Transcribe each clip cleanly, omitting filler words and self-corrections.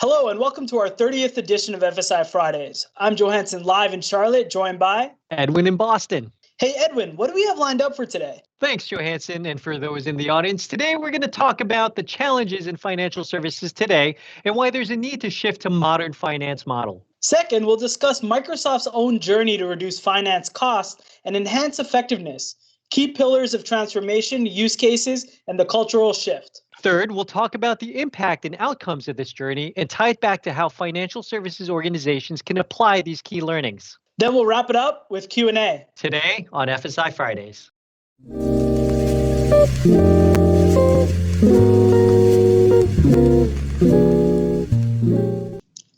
Hello and welcome to our 30th edition of FSI Fridays. I'm Johansson live in Charlotte, joined by Edwin in Boston. Hey Edwin, what do we have lined up for today? Thanks, Johansson. And for those in the audience, today we're going to talk about the challenges in financial services today and why there's a need to shift to modern finance model. Second, we'll discuss Microsoft's own journey to reduce finance costs and enhance effectiveness, key pillars of transformation, use cases, and the cultural shift. Third, we'll talk about the impact and outcomes of this journey and tie it back to how financial services organizations can apply these key learnings. Then we'll wrap it up with Q&A. Today on FSI Fridays.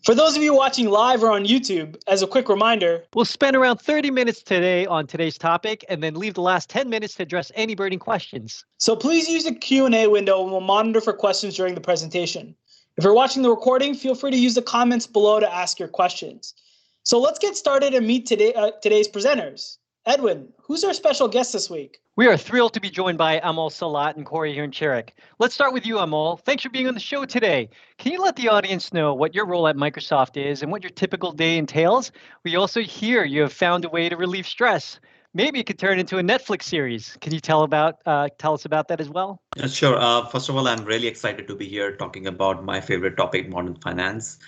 For those of you watching live or on YouTube, as a quick reminder, we'll spend around 30 minutes today on today's topic and then leave the last 10 minutes to address any burning questions. So please use the Q&A window and we'll monitor for questions during the presentation. If you're watching the recording, feel free to use the comments below to ask your questions. So let's get started and meet today's presenters. Edwin, who's our special guest this week? We are thrilled to be joined by Amol Salat and Corey Hirncherek. Let's start with you, Amol. Thanks for being on the show today. Can you let the audience know what your role at Microsoft is and what your typical day entails? We also hear you have found a way to relieve stress. Maybe it could turn into a Netflix series. Can you tell us about that as well? Yeah, sure. First of all, I'm really excited to be here talking about my favorite topic, modern finance.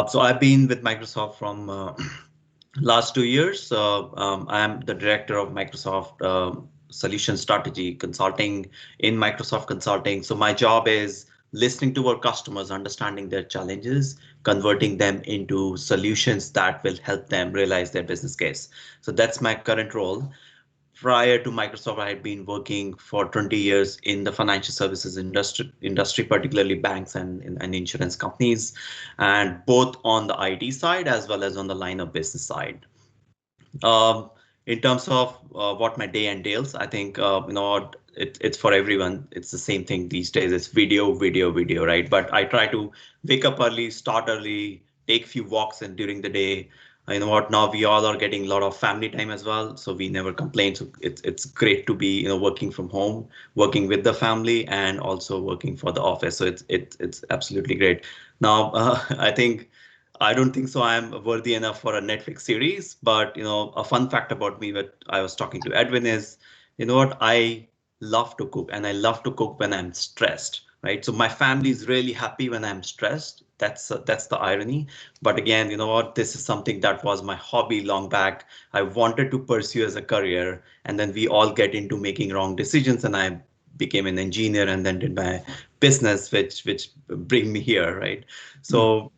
So I've been with Microsoft from last 2 years. I'm the director of Microsoft Solution Strategy Consulting in Microsoft Consulting. So my job is listening to our customers, understanding their challenges, converting them into solutions that will help them realize their business case. So that's my current role. Prior to Microsoft, I had been working for 20 years in the financial services industry, particularly banks and insurance companies, and both on the IT side as well as on the line of business side. In terms of what my day entails, I think it's for everyone. It's the same thing these days. It's video, right? But I try to wake up early, start early, take a few walks, and during the day, now we all are getting a lot of family time as well, so we never complain. So it's great to be working from home, working with the family, and also working for the office. So it's absolutely great. Now I don't think so I'm worthy enough for a Netflix series, but a fun fact about me that I was talking to Edwin is, I love to cook, and I love to cook when I'm stressed, right? So my family is really happy when I'm stressed. That's the irony. But again, this is something that was my hobby long back. I wanted to pursue as a career, and then we all get into making wrong decisions, and I became an engineer and then did my business, which bring me here, right? So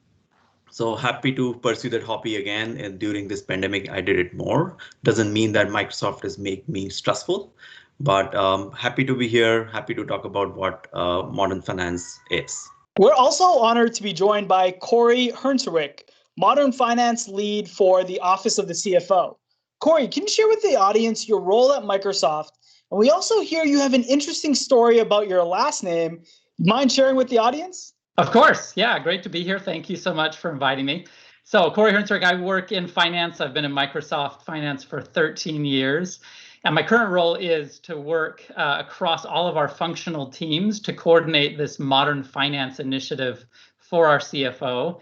happy to pursue that hobby again. And during this pandemic, I did it more. Doesn't mean that Microsoft has made me stressful, but happy to be here. Happy to talk about what modern finance is. We're also honored to be joined by Corey Hirncherek, Modern Finance Lead for the Office of the CFO. Corey, can you share with the audience your role at Microsoft? And we also hear you have an interesting story about your last name. Mind sharing with the audience? Of course. Yeah, great to be here. Thank you so much for inviting me. So Corey Hirncherek, I work in finance. I've been in Microsoft Finance for 13 years. And my current role is to work across all of our functional teams to coordinate this modern finance initiative for our CFO.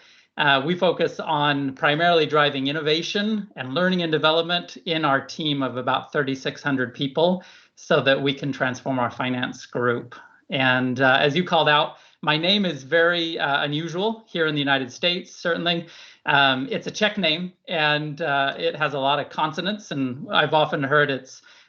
We focus on primarily driving innovation and learning and development in our team of about 3,600 people so that we can transform our finance group. And as you called out, my name is very unusual here in the United States, certainly. It's a Czech name, and it has a lot of consonants, and I've often heard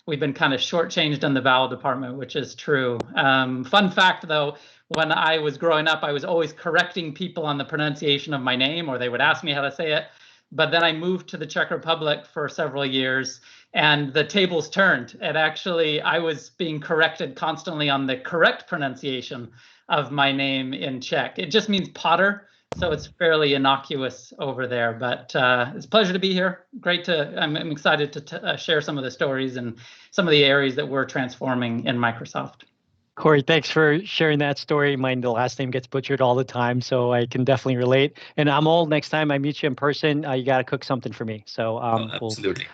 we've been kind of shortchanged in the vowel department, which is true. Fun fact, though, when I was growing up, I was always correcting people on the pronunciation of my name, or they would ask me how to say it. But then I moved to the Czech Republic for several years, and the tables turned. And actually, I was being corrected constantly on the correct pronunciation of my name in Czech. It just means potter, so it's fairly innocuous over there. But it's a pleasure to be here. I'm excited to share some of the stories and some of the areas that we're transforming in Microsoft. Corey, thanks for sharing that story. The last name gets butchered all the time, so I can definitely relate. And Amol, next time I meet you in person, you got to cook something for me. So absolutely.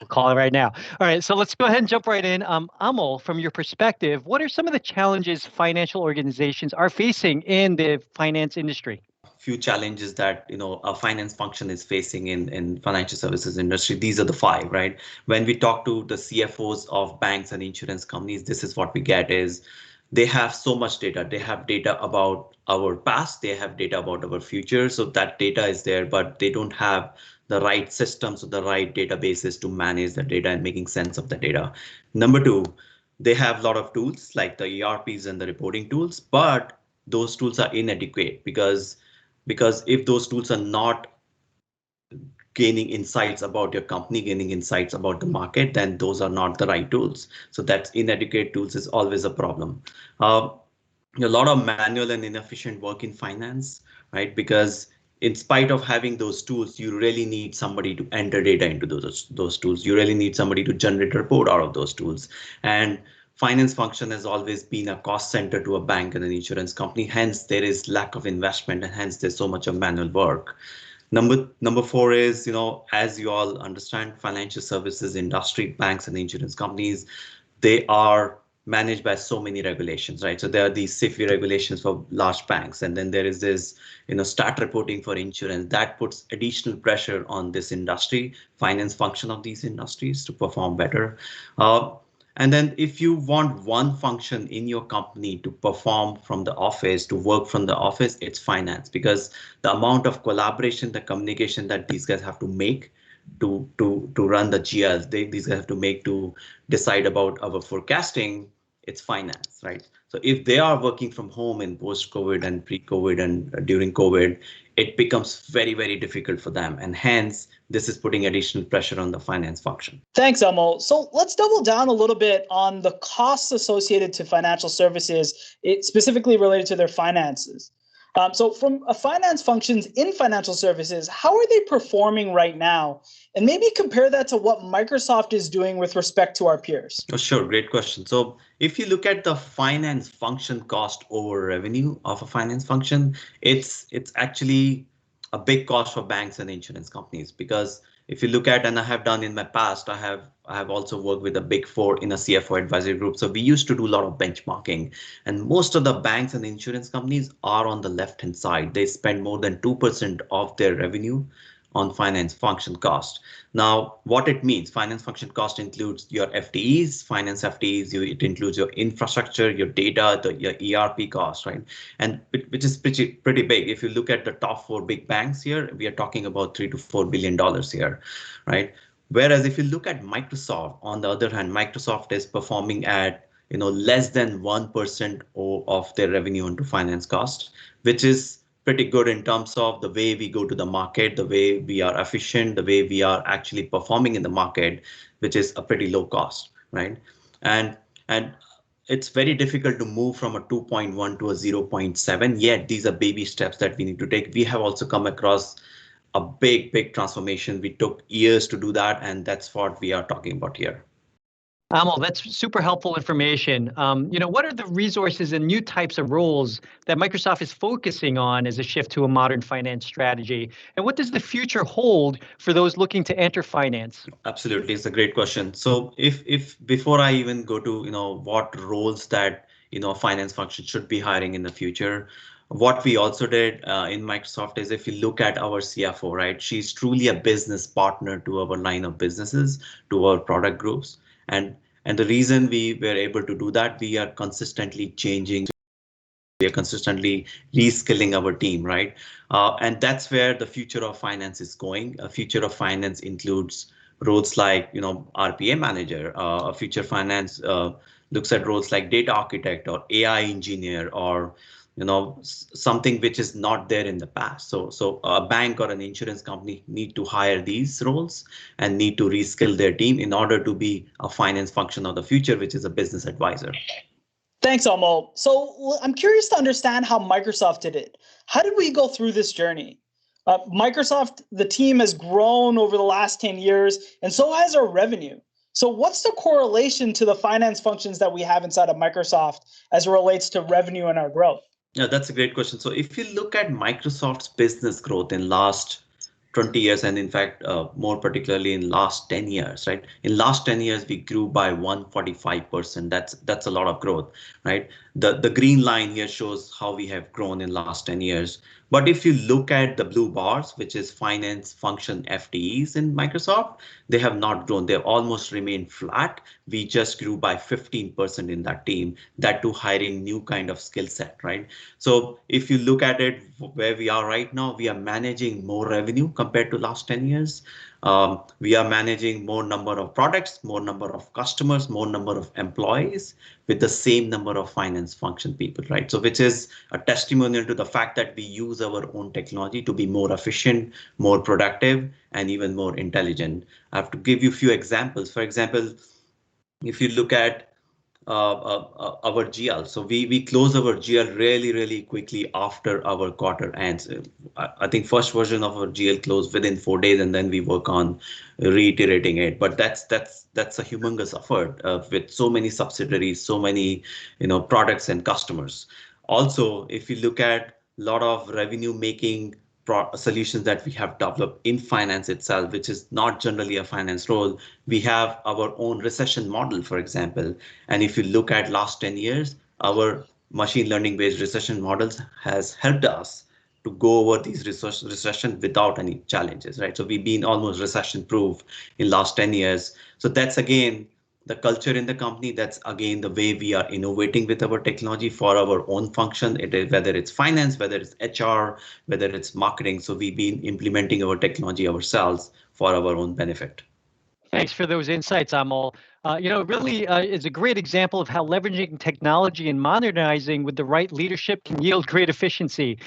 We'll call it right now. All right, so let's go ahead and jump right in. Amol, from your perspective, what are some of the challenges financial organizations are facing in the finance industry? few challenges that a finance function is facing in financial services industry. These are the five, right? When we talk to the CFOs of banks and insurance companies, this is what we get is they have so much data. They have data about our past, they have data about our future. So that data is there, but they don't have the right systems or the right databases to manage the data and making sense of the data. Number two, they have a lot of tools like the ERPs and the reporting tools, but those tools are inadequate because if those tools are not gaining insights about your company, gaining insights about the market, then those are not the right tools. So that's inadequate tools is always a problem. A lot of manual and inefficient work in finance, right? Because in spite of having those tools, you really need somebody to enter data into those tools. You really need somebody to generate a report out of those tools. And finance function has always been a cost center to a bank and an insurance company. Hence, there is lack of investment, and hence there's so much of manual work. Number four is, as you all understand, financial services industry, banks and insurance companies, they are managed by so many regulations, right? So there are these SIFI regulations for large banks, and then there is this, stat reporting for insurance that puts additional pressure on this industry, finance function of these industries to perform better. And then if you want one function in your company to perform from the office, to work from the office, it's finance, because the amount of collaboration, the communication that these guys have to make to run the GLs, these guys have to make to decide about our forecasting, it's finance, right? So if they are working from home in post-COVID and pre-COVID and during COVID, it becomes very, very difficult for them. And hence, this is putting additional pressure on the finance function. Thanks, Amol. So let's double down a little bit on the costs associated to financial services, specifically related to their finances. So from a finance functions in financial services, how are they performing right now? And maybe compare that to what Microsoft is doing with respect to our peers. Oh, sure, great question. So if you look at the finance function cost over revenue of a finance function, it's actually a big cost for banks and insurance companies, because if you look at, and I have done in my past, I have also worked with the Big Four in a CFO advisory group. So we used to do a lot of benchmarking, and most of the banks and insurance companies are on the left-hand side. They spend more than 2% of their revenue on finance function cost. Now, what it means, finance function cost includes your FTEs, finance FTEs, it includes your infrastructure, your data, your ERP cost, right? And which is pretty big. If you look at the top four big banks here, we are talking about $3 to $4 billion here, right? Whereas if you look at Microsoft, on the other hand, Microsoft is performing at less than 1% of their revenue into finance cost, which is pretty good in terms of the way we go to the market, the way we are efficient, the way we are actually performing in the market, which is a pretty low cost, right? And it's very difficult to move from a 2.1 to a 0.7, yet these are baby steps that we need to take. We have also come across a big transformation. We took years to do that, and that's what we are talking about here. Amal, that's super helpful information. What are the resources and new types of roles that Microsoft is focusing on as a shift to a modern finance strategy? And what does the future hold for those looking to enter finance? Absolutely, it's a great question. So if before I even go to what roles that a finance function should be hiring in the future, what we also did in Microsoft is, if you look at our CFO, right, she's truly a business partner to our line of businesses, to our product groups. And the reason we were able to do that, we are consistently changing. We are consistently reskilling our team, right? And that's where the future of finance is going. A future of finance includes roles like, RPA manager. A future finance looks at roles like data architect or AI engineer, or something which is not there in the past. So a bank or an insurance company need to hire these roles and need to reskill their team in order to be a finance function of the future, which is a business advisor. Thanks, Amol. So I'm curious to understand how Microsoft did it. How did we go through this journey? Microsoft, the team has grown over the last 10 years, and so has our revenue. So what's the correlation to the finance functions that we have inside of Microsoft as it relates to revenue and our growth? Yeah, that's a great question. So if you look at Microsoft's business growth in last 20 years, and in fact, more particularly in last 10 years, right? In last 10 years, we grew by 145%. That's a lot of growth, right? The green line here shows how we have grown in last 10 years. But if you look at the blue bars, which is finance function FTEs in Microsoft, they have not grown. They've almost remained flat. We just grew by 15% in that team, that to hiring new kind of skill set, right? So if you look at it where we are right now, we are managing more revenue compared to last 10 years. We are managing more number of products, more number of customers, more number of employees with the same number of finance function people, right? So which is a testimonial to the fact that we use our own technology to be more efficient, more productive, and even more intelligent. I have to give you a few examples. For example, if you look at our GL. So we close our GL really quickly after our quarter ends. I think first version of our GL closed within 4 days, and then we work on reiterating it. But that's a humongous effort with so many subsidiaries, so many products and customers. Also, if you look at a lot of revenue making solutions that we have developed in finance itself, which is not generally a finance role. We have our own recession model, for example. And if you look at last 10 years, our machine learning based recession models has helped us to go over these recession without any challenges, right? So we've been almost recession proof in last 10 years. So that's again the culture in the company. That's again the way we are innovating with our technology for our own function, whether it's finance, whether it's HR, whether it's marketing. So we've been implementing our technology ourselves for our own benefit. Thanks for those insights, Amol. Really is a great example of how leveraging technology and modernizing with the right leadership can yield great efficiency.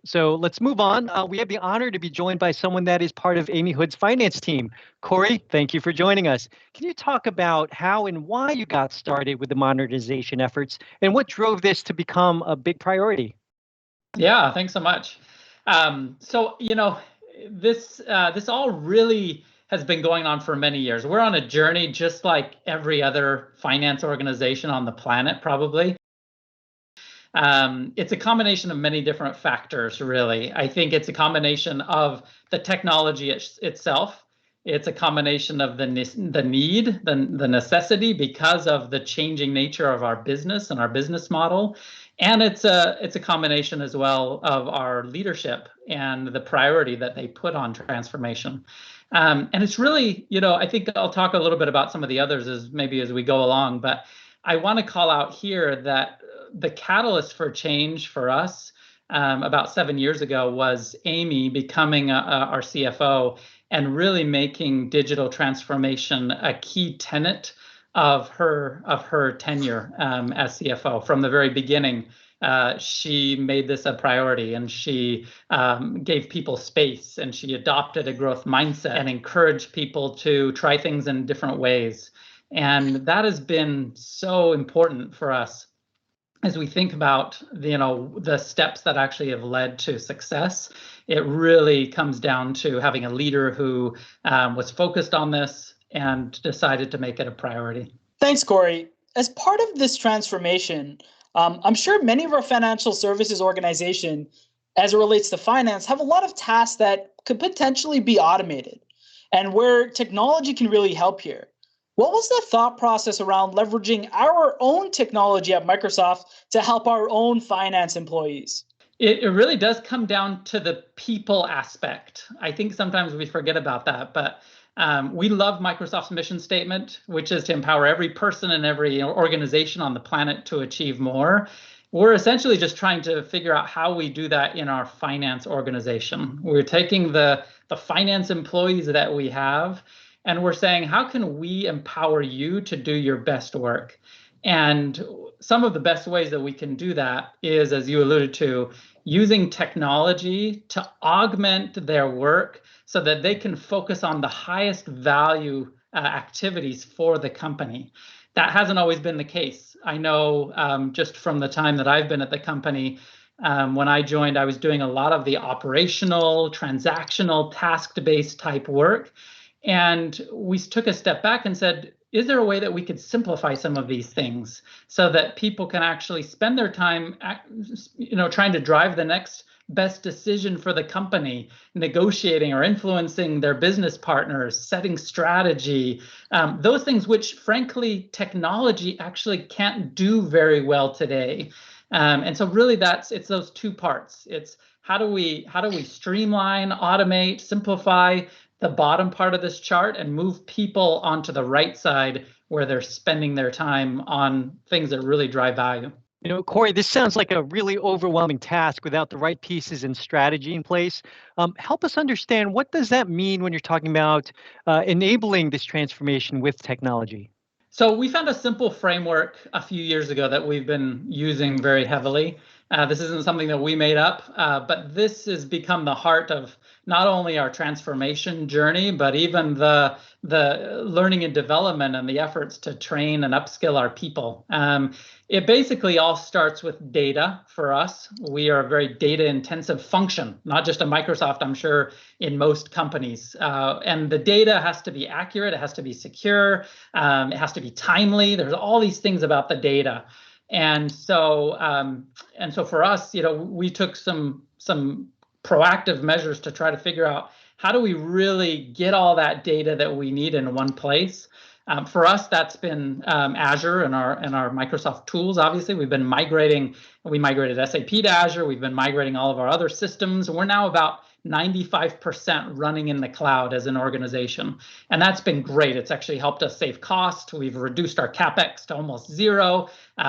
So let's move on. We have the honor to be joined by someone that is part of Amy Hood's finance team. Corey, thank you for joining us. Can you talk about how and why you got started with the modernization efforts and what drove this to become a big priority? Yeah, thanks so much. This all really has been going on for many years. We're on a journey just like every other finance organization on the planet, probably. It's a combination of many different factors, really. I think it's a combination of the technology itself. It's a combination of the need, the necessity because of the changing nature of our business and our business model. And it's a combination as well of our leadership and the priority that they put on transformation. And it's really, I think I'll talk a little bit about some of the others as we go along, but I want to call out here that the catalyst for change for us about 7 years ago was Amy becoming our CFO and really making digital transformation a key tenet of her tenure as CFO. From the very beginning, she made this a priority, and she gave people space, and she adopted a growth mindset and encouraged people to try things in different ways. And that has been so important for us as we think about the steps that actually have led to success. It really comes down to having a leader who was focused on this and decided to make it a priority. Thanks, Corey. As part of this transformation, I'm sure many of our financial services organization, as it relates to finance, have a lot of tasks that could potentially be automated and where technology can really help here. What was the thought process around leveraging our own technology at Microsoft to help our own finance employees? It really does come down to the people aspect. I think sometimes we forget about that, but we love Microsoft's mission statement, which is to empower every person and every organization on the planet to achieve more. We're essentially just trying to figure out how we do that in our finance organization. We're taking the finance employees that we have, and we're saying, how can we empower you to do your best work? And some of the best ways that we can do that is, as you alluded to, using technology to augment their work so that they can focus on the highest value activities for the company. That hasn't always been the case. I know just from the time that I've been at the company, when I joined, I was doing a lot of the operational, transactional, task-based type work. And we took a step back and said, is there a way that we could simplify some of these things so that people can actually spend their time, trying to drive the next best decision for the company, negotiating or influencing their business partners, setting strategy, those things which frankly technology actually can't do very well today. And so really it's those two parts. It's how do we streamline, automate, simplify the bottom part of this chart and move people onto the right side where they're spending their time on things that really drive value. You know, Corey, this sounds like a really overwhelming task without the right pieces and strategy in place. Help us understand, what does that mean when you're talking about enabling this transformation with technology? So we found a simple framework a few years ago that we've been using very heavily. This isn't something that we made up, but this has become the heart of not only our transformation journey, but even the learning and development and the efforts to train and upskill our people. It basically all starts with data for us. We are a very data intensive function, not just a Microsoft, I'm sure, in most companies. And the data has to be accurate, it has to be secure, it has to be timely. There's all these things about the data. And so for us, we took some proactive measures to try to figure out how do we really get all that data that we need in one place. For us, that's been Azure and our Microsoft tools. Obviously, we migrated SAP to Azure. We've been migrating all of our other systems. We're now about 95% running in the cloud as an organization. And that's been great. It's actually helped us save cost. We've reduced our CapEx to almost zero.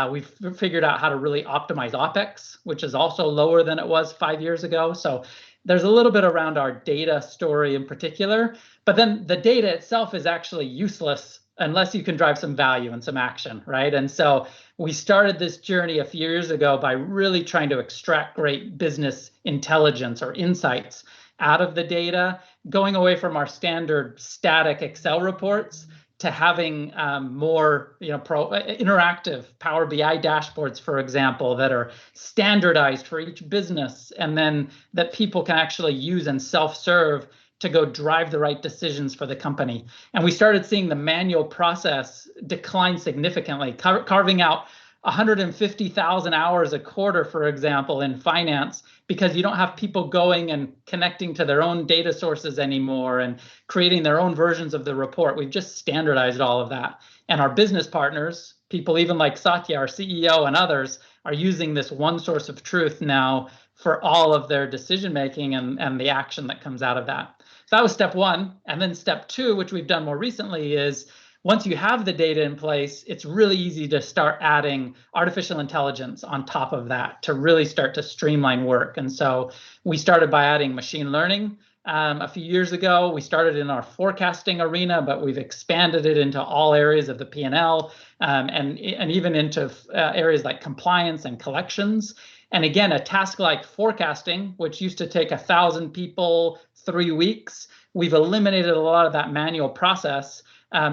We've figured out how to really optimize OpEx, which is also lower than it was 5 years ago. So there's a little bit around our data story in particular, but then the data itself is actually useless unless you can drive some value and some action, right? And so we started this journey a few years ago by really trying to extract great business intelligence or insights out of the data, going away from our standard static Excel reports to having more interactive Power BI dashboards, for example, that are standardized for each business, and then that people can actually use and self-serve to go drive the right decisions for the company. And we started seeing the manual process decline significantly, carving out 150,000 hours a quarter, for example, in finance, because you don't have people going and connecting to their own data sources anymore and creating their own versions of the report. We've just standardized all of that. And our business partners, people even like Satya, our CEO, and others, are using this one source of truth now for all of their decision making and the action that comes out of that. So that was step one. And then step two, which we've done more recently, is once you have the data in place, it's really easy to start adding artificial intelligence on top of that to really start to streamline work. And so we started by adding machine learning a few years ago. We started in our forecasting arena, but we've expanded it into all areas of the P&L and even into areas like compliance and collections. And again, a task like forecasting, which used to take 1,000 people 3 weeks, we've eliminated a lot of that manual process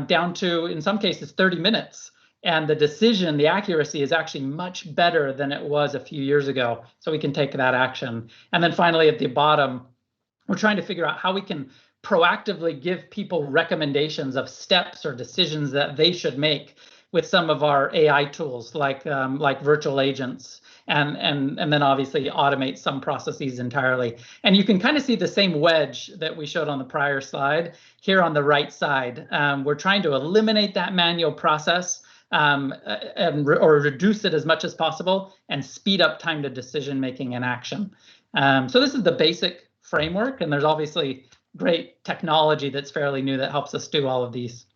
down to, in some cases, 30 minutes. And the decision, the accuracy is actually much better than it was a few years ago. So we can take that action. And then finally, at the bottom, we're trying to figure out how we can proactively give people recommendations of steps or decisions that they should make with some of our AI tools like virtual agents. And then obviously automate some processes entirely. And you can kind of see the same wedge that we showed on the prior slide here on the right side. We're trying to eliminate that manual process or reduce it as much as possible and speed up time to decision making and action. So this is the basic framework, and there's obviously great technology that's fairly new that helps us do all of these.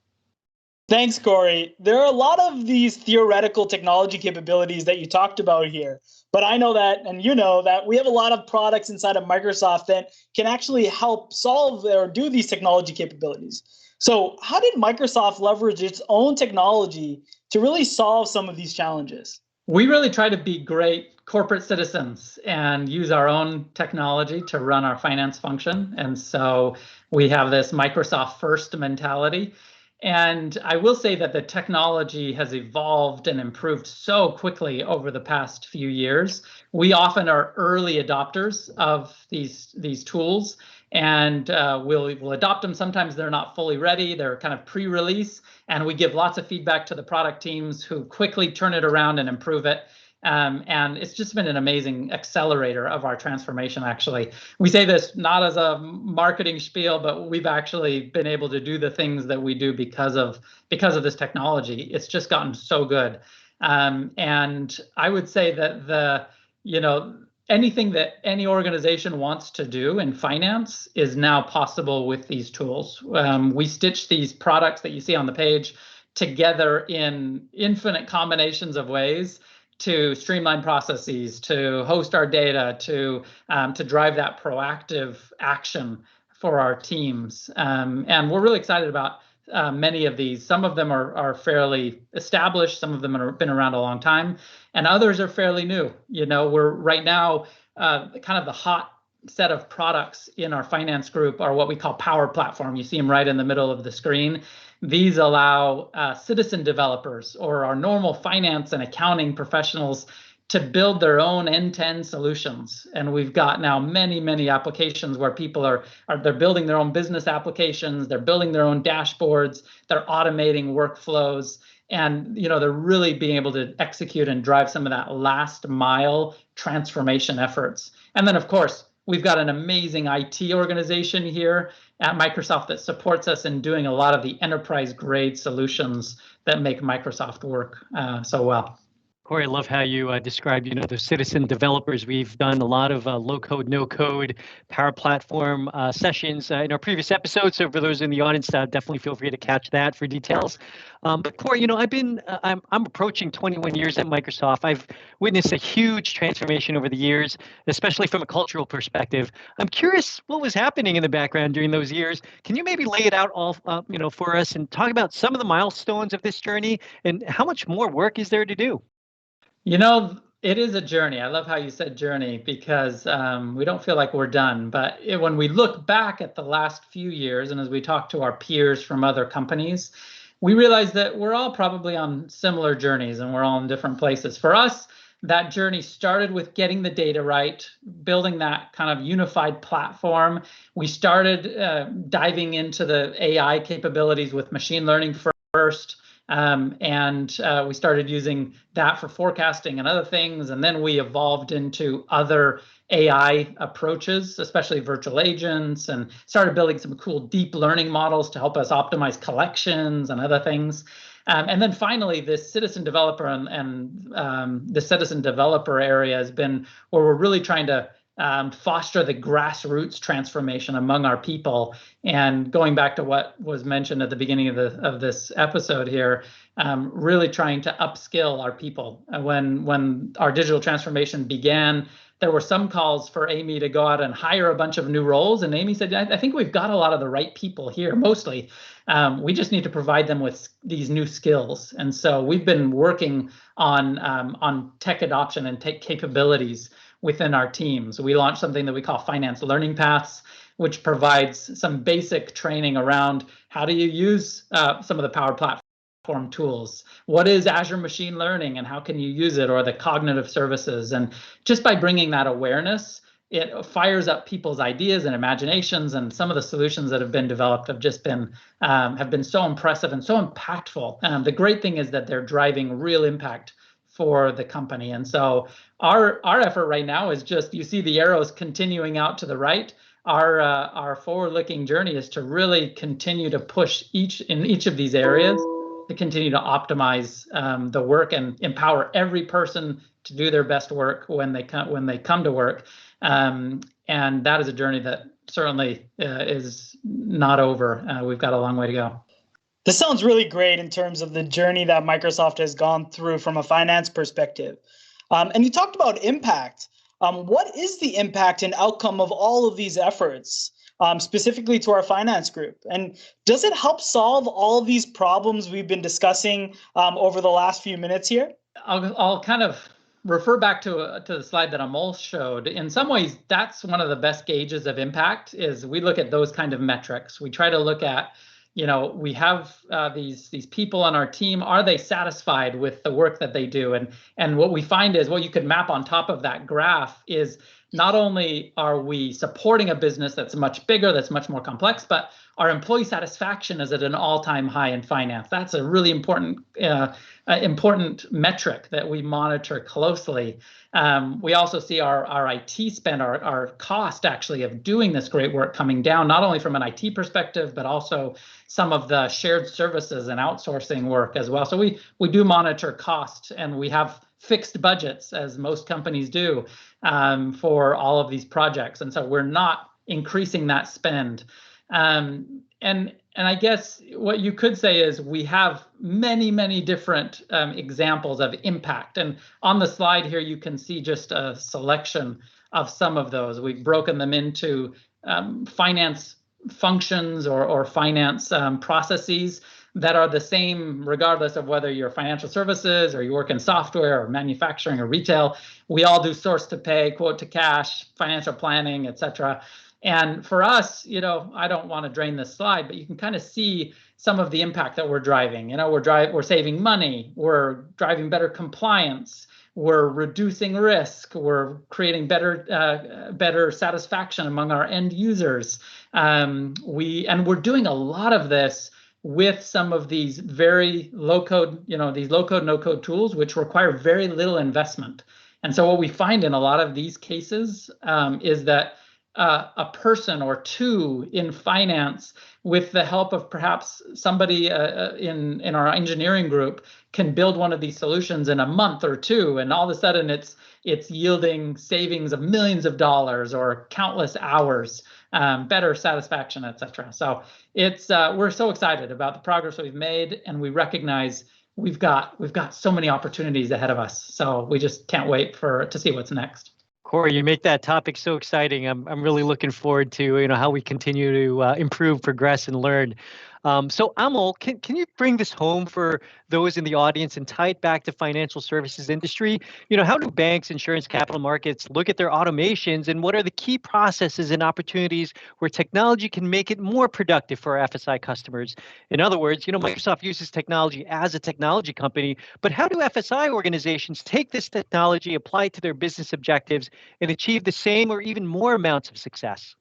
Thanks, Corey. There are a lot of these theoretical technology capabilities that you talked about here, but I know that, and you know that, we have a lot of products inside of Microsoft that can actually help solve or do these technology capabilities. So how did Microsoft leverage its own technology to really solve some of these challenges? We really try to be great corporate citizens and use our own technology to run our finance function. And so we have this Microsoft first mentality. And I will say that the technology has evolved and improved so quickly over the past few years. We often are early adopters of these tools, and we'll adopt them. Sometimes they're not fully ready. They're kind of pre-release, and we give lots of feedback to the product teams who quickly turn it around and improve it. And it's just been an amazing accelerator of our transformation, actually. We say this not as a marketing spiel, but we've actually been able to do the things that we do because of this technology. It's just gotten so good. And I would say that anything that any organization wants to do in finance is now possible with these tools. We stitch these products that you see on the page together in infinite combinations of ways to streamline processes, to host our data, to drive that proactive action for our teams. And we're really excited about many of these. Some of them are fairly established, some of them have been around a long time, and others are fairly new. We're right now kind of the hot set of products in our finance group are what we call Power Platform. You see them right in the middle of the screen. These allow citizen developers or our normal finance and accounting professionals to build their own end-to-end solutions. And we've got now many applications where people they're building their own business applications, they're building their own dashboards, they're automating workflows, and they're really being able to execute and drive some of that last mile transformation efforts. And then, of course, we've got an amazing IT organization here at Microsoft that supports us in doing a lot of the enterprise grade solutions that make Microsoft work so well. Corey, I love how you described, the citizen developers. We've done a lot of low-code, no-code Power Platform sessions in our previous episodes. So for those in the audience, definitely feel free to catch that for details. But Corey, I'm approaching 21 years at Microsoft. I've witnessed a huge transformation over the years, especially from a cultural perspective. I'm curious what was happening in the background during those years. Can you maybe lay it out all, for us and talk about some of the milestones of this journey and how much more work is there to do? It is a journey. I love how you said journey because we don't feel like we're done. But when we look back at the last few years, and as we talk to our peers from other companies, we realize that we're all probably on similar journeys and we're all in different places. For us, that journey started with getting the data right, building that kind of unified platform. We started diving into the AI capabilities with machine learning first. And we started using that for forecasting and other things. And then we evolved into other AI approaches, especially virtual agents, and started building some cool deep learning models to help us optimize collections and other things. And then finally, this citizen developer and the citizen developer area has been where we're really trying to foster the grassroots transformation among our people. And going back to what was mentioned at the beginning of this episode here, really trying to upskill our people. When our digital transformation began, there were some calls for Amy to go out and hire a bunch of new roles. And Amy said, I think we've got a lot of the right people here, mostly. We just need to provide them with these new skills. And so we've been working on tech adoption and tech capabilities within our teams. We launched something that we call Finance Learning Paths, which provides some basic training around how do you use some of the Power Platform tools. What is Azure Machine Learning and how can you use it, or the cognitive services? And just by bringing that awareness, it fires up people's ideas and imaginations, and some of the solutions that have been developed have just been so impressive and so impactful. The great thing is that they're driving real impact for the company. And so our effort right now is just, you see the arrows continuing out to the right. Our forward-looking journey is to really continue to push in each of these areas to continue to optimize the work and empower every person to do their best work when they come to work. And that is a journey that certainly is not over. We've got a long way to go. This sounds really great in terms of the journey that Microsoft has gone through from a finance perspective. And you talked about impact. What is the impact and outcome of all of these efforts, specifically to our finance group? And does it help solve all of these problems we've been discussing over the last few minutes here? I'll kind of refer back to the slide that Amol showed. In some ways, that's one of the best gauges of impact, is we look at those kind of metrics. We try to look at, we have these people on our team. Are they satisfied with the work that they do? And what we find is what you could map on top of that graph is not only are we supporting a business that's much bigger, that's much more complex, but our employee satisfaction is at an all-time high in finance. That's a really important metric that we monitor closely. We also see our IT spend, our cost actually of doing this great work coming down, not only from an IT perspective, but also some of the shared services and outsourcing work as well. So we do monitor costs, and we have fixed budgets, as most companies do, for all of these projects. And so we're not increasing that spend. And I guess what you could say is we have many, many different examples of impact. And on the slide here, you can see just a selection of some of those. We've broken them into finance functions or finance processes that are the same regardless of whether you're financial services or you work in software or manufacturing or retail. We all do source to pay, quote to cash, financial planning, etc. And for us, I don't want to drain this slide, but you can kind of see some of the impact that we're driving. We're saving money, we're driving better compliance, we're reducing risk, we're creating better satisfaction among our end users. We're doing a lot of this with some of these very low code, these low code, no code tools, which require very little investment. And so what we find in a lot of these cases is that a person or two in finance, with the help of perhaps somebody in our engineering group, can build one of these solutions in a month or two, and all of a sudden it's yielding savings of millions of dollars or countless hours, better satisfaction, etc. So we're so excited about the progress we've made, and we recognize we've got so many opportunities ahead of us. So we just can't wait to see what's next. Corey, you make that topic so exciting. I'm really looking forward to how we continue to improve, progress, and learn. So Amol, can you bring this home for those in the audience and tie it back to financial services industry? How do banks, insurance, capital markets look at their automations, and what are the key processes and opportunities where technology can make it more productive for our FSI customers? In other words, Microsoft uses technology as a technology company, but how do FSI organizations take this technology, apply it to their business objectives, and achieve the same or even more amounts of success?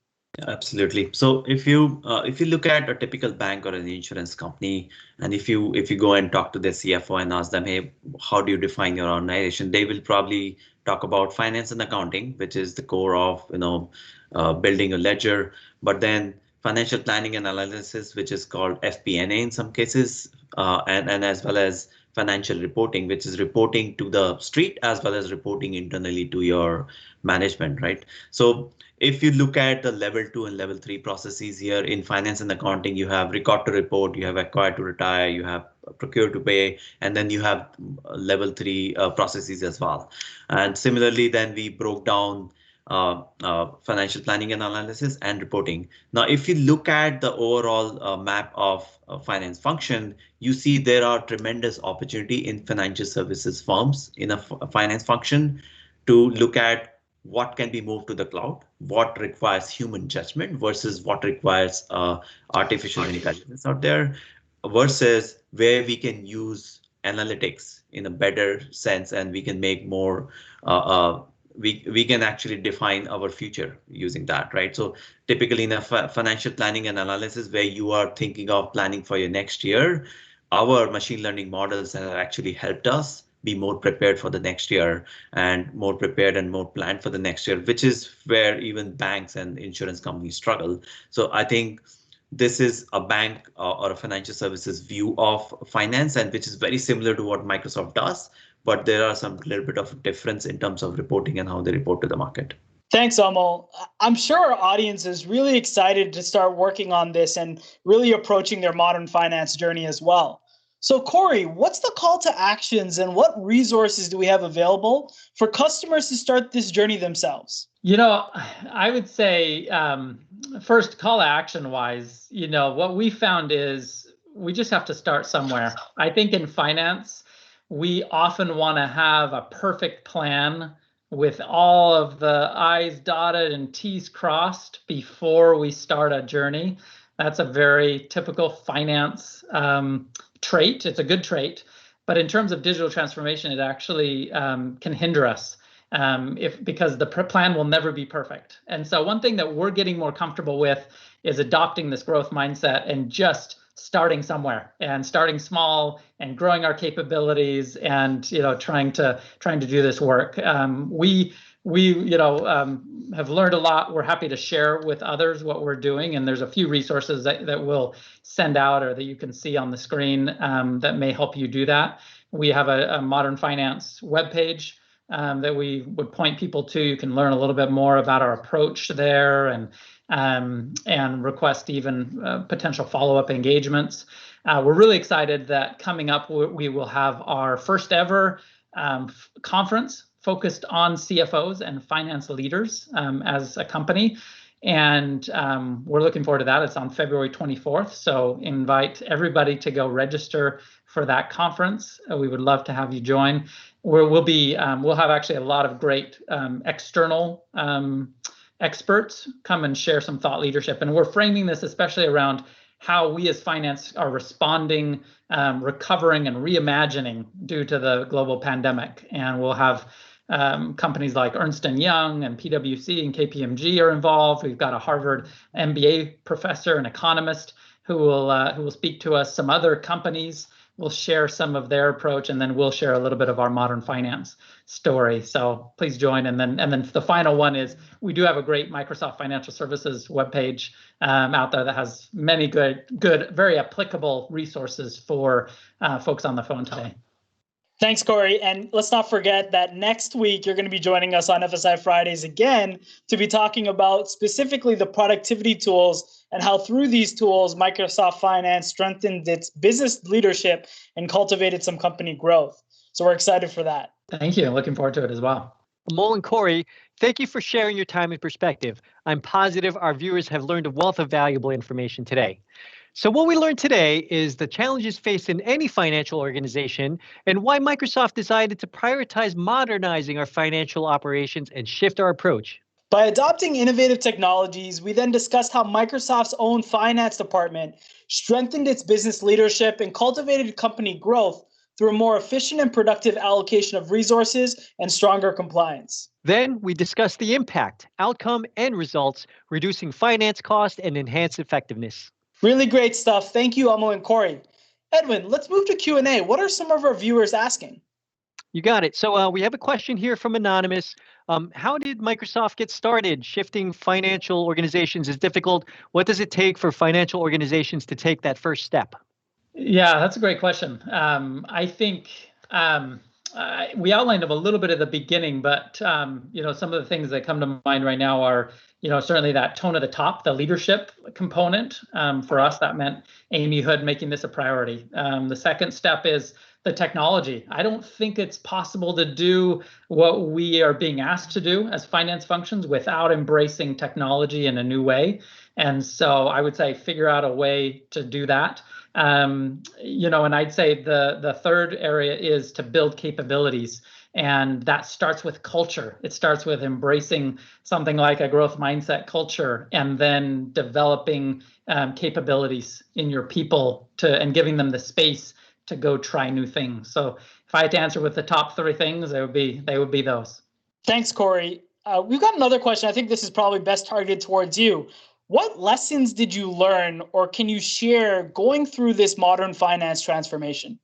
Absolutely. So if you look at a typical bank or an insurance company, and if you go and talk to their CFO and ask them, hey, how do you define your organization? They will probably talk about finance and accounting, which is the core of building a ledger. But then financial planning and analysis, which is called FP&A in some cases, and as well as financial reporting, which is reporting to the street as well as reporting internally to your management, right? So if you look at the level 2 and level 3 processes here in finance and accounting, you have record to report, you have acquire to retire, you have procure to pay, and then you have level 3 processes as well. And similarly, then we broke down financial planning and analysis and reporting. Now, if you look at the overall map of finance function, you see there are tremendous opportunity in financial services firms in a finance function to look at what can be moved to the cloud, what requires human judgment versus what requires artificial intelligence out there, versus where we can use analytics in a better sense, and we can make more we can actually define our future using that, right? So typically in a financial planning and analysis where you are thinking of planning for your next year, our machine learning models have actually helped us be more prepared for the next year and more prepared and more planned for the next year, which is where even banks and insurance companies struggle. So I think this is a bank or a financial services view of finance, and which is very similar to what Microsoft does, but there are some little bit of difference in terms of reporting and how they report to the market. Thanks, Amol. I'm sure our audience is really excited to start working on this and really approaching their modern finance journey as well. So Corey, what's the call to actions and what resources do we have available for customers to start this journey themselves? I would say first, call to action wise, what we found is we just have to start somewhere. I think in finance, we often want to have a perfect plan with all of the I's dotted and T's crossed before we start a journey. That's a very typical finance trait. It's a good trait, but in terms of digital transformation, it actually can hinder us. because the plan will never be perfect. And so one thing that we're getting more comfortable with is adopting this growth mindset and just starting somewhere and starting small and growing our capabilities and trying to do this work. We have learned a lot. We're happy to share with others what we're doing, and there's a few resources that we'll send out or that you can see on the screen that may help you do that. We have a Modern Finance webpage that we would point people to. You can learn a little bit more about our approach there and request even potential follow-up engagements. We're really excited that coming up we will have our first ever conference focused on CFOs and finance leaders as a company. And we're looking forward to that. It's on February 24th. So invite everybody to go register for that conference. We would love to have you join. We'll have actually a lot of great external experts come and share some thought leadership. And we're framing this especially around how we as finance are responding, recovering, and reimagining due to the global pandemic. And we'll have companies like Ernst & Young and PwC and KPMG are involved. We've got a Harvard MBA professor and economist who will speak to us. Some other companies will share some of their approach, and then we'll share a little bit of our modern finance story. So please join. And then the final one is we do have a great Microsoft Financial Services webpage out there that has many good, very applicable resources for folks on the phone today. Thanks, Corey. And let's not forget that next week, you're going to be joining us on FSI Fridays again to be talking about specifically the productivity tools and how through these tools, Microsoft Finance strengthened its business leadership and cultivated some company growth. So we're excited for that. Thank you. Looking forward to it as well. Amol and Corey, thank you for sharing your time and perspective. I'm positive our viewers have learned a wealth of valuable information today. So what we learned today is the challenges faced in any financial organization and why Microsoft decided to prioritize modernizing our financial operations and shift our approach. By adopting innovative technologies, we then discussed how Microsoft's own finance department strengthened its business leadership and cultivated company growth through a more efficient and productive allocation of resources and stronger compliance. Then we discussed the impact, outcome, and results, reducing finance costs and enhanced effectiveness. Really great stuff. Thank you, Amol and Corey. Edwin, let's move to Q&A. What are some of our viewers asking? You got it. So we have a question here from Anonymous. How did Microsoft get started? Shifting financial organizations is difficult. What does it take for financial organizations to take that first step? Yeah, that's a great question. I think we outlined them a little bit at the beginning, but some of the things that come to mind right now are certainly that tone at the top, the leadership component. For us, that meant Amy Hood making this a priority. The second step is the technology. I don't think it's possible to do what we are being asked to do as finance functions without embracing technology in a new way. And so I would say figure out a way to do that. And I'd say the third area is to build capabilities. And that starts with culture. It starts with embracing something like a growth mindset culture and then developing capabilities in your people and giving them the space to go try new things. So if I had to answer with the top three things, they would be those. Thanks, Corey. We've got another question. I think this is probably best targeted towards you. What lessons did you learn or can you share going through this modern finance transformation?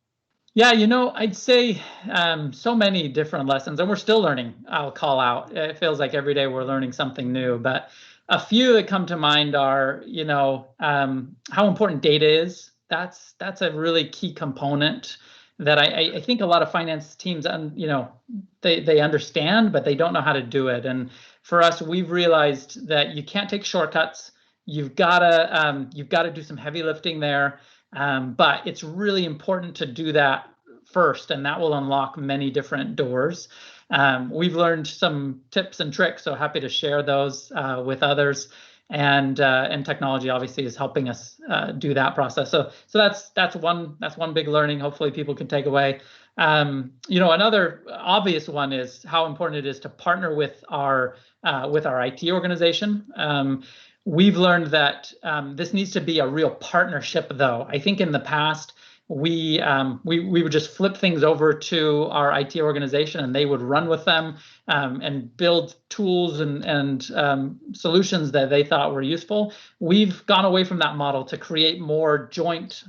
Yeah, I'd say so many different lessons, and we're still learning. I'll call out. It feels like every day we're learning something new, but a few that come to mind are, how important data is. That's a really key component that I think a lot of finance teams, they understand, but they don't know how to do it. And for us, we've realized that you can't take shortcuts. You've got to do some heavy lifting there. But it's really important to do that first, and that will unlock many different doors. We've learned some tips and tricks, so happy to share those with others. And technology obviously is helping us do that process. So that's one big learning. Hopefully, people can take away. Another obvious one is how important it is to partner with our IT organization. We've learned that this needs to be a real partnership, though. I think in the past, we would just flip things over to our IT organization, and they would run with them and build tools and solutions that they thought were useful. We've gone away from that model to create more joint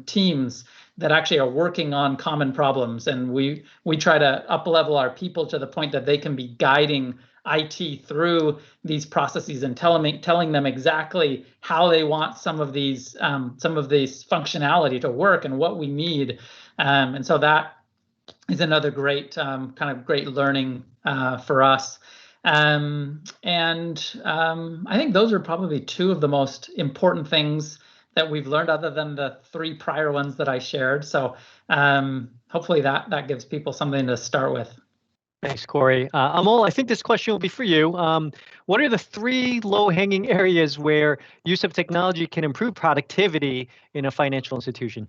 teams that actually are working on common problems, and we try to up-level our people to the point that they can be guiding IT through these processes and telling them exactly how they want some of these functionality to work and what we need, and so that is another great great learning for us. I think those are probably two of the most important things that we've learned, other than the three prior ones that I shared. So hopefully that gives people something to start with. Thanks, Corey. Amol, I think this question will be for you. What are the three low-hanging areas where use of technology can improve productivity in a financial institution?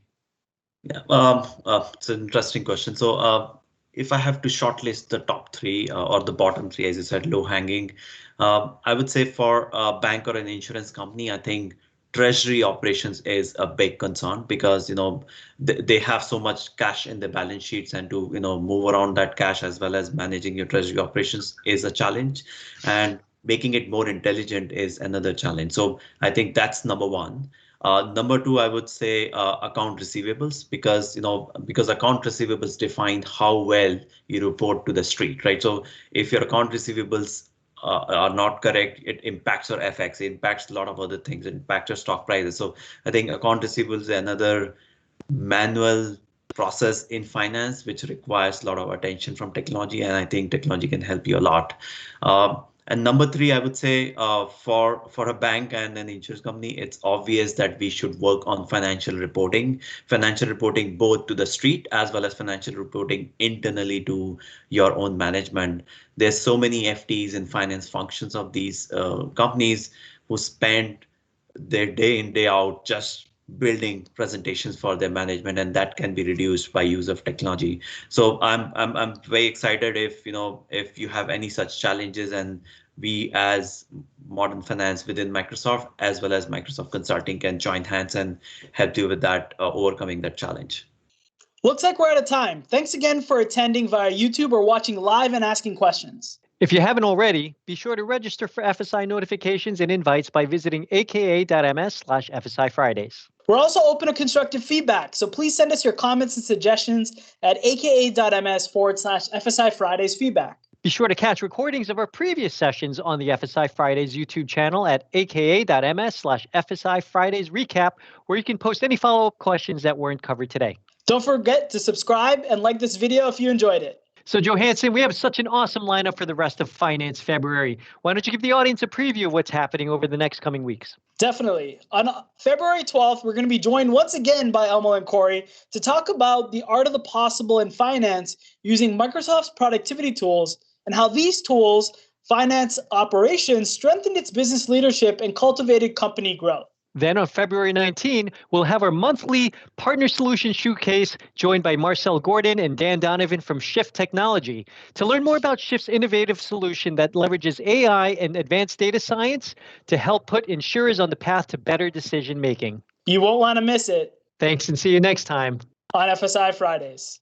Yeah, it's an interesting question. So if I have to shortlist the top three or the bottom three, as you said, low-hanging, I would say for a bank or an insurance company, I think treasury operations is a big concern, because they have so much cash in their balance sheets, and to move around that cash as well as managing your treasury operations is a challenge, and making it more intelligent is another challenge. So I think that's number one. Number two, I would say account receivables, because account receivables define how well you report to the street, right? So if your account receivables are not correct, it impacts your FX, it impacts a lot of other things, it impacts your stock prices. So I think account receivables is another manual process in finance which requires a lot of attention from technology, and I think technology can help you a lot. And number three, I would say for a bank and an insurance company, it's obvious that we should work on financial reporting both to the street as well as financial reporting internally to your own management. There's so many FTs and finance functions of these companies who spend their day in, day out just building presentations for their management, and that can be reduced by use of technology. So I'm very excited if you have any such challenges, and we as Modern Finance within Microsoft as well as Microsoft Consulting can join hands and help you with that, overcoming that challenge. Looks like we're out of time. Thanks again for attending via YouTube or watching live and asking questions. If you haven't already, be sure to register for FSI notifications and invites by visiting aka.ms/FSI Fridays. We're also open to constructive feedback, so please send us your comments and suggestions at aka.ms/FSI Fridays feedback. Be sure to catch recordings of our previous sessions on the FSI Fridays YouTube channel at aka.ms/FSI Fridays recap, where you can post any follow-up questions that weren't covered today. Don't forget to subscribe and like this video if you enjoyed it. So Johansson, we have such an awesome lineup for the rest of Finance February. Why don't you give the audience a preview of what's happening over the next coming weeks? Definitely. On February 12th, we're going to be joined once again by Amol and Corey to talk about the art of the possible in finance using Microsoft's productivity tools and how these tools, finance operations, strengthened its business leadership and cultivated company growth. Then on February 19, we'll have our monthly Partner Solution Showcase joined by Marcel Gordon and Dan Donovan from Shift Technology to learn more about Shift's innovative solution that leverages AI and advanced data science to help put insurers on the path to better decision making. You won't want to miss it. Thanks, and see you next time on FSI Fridays.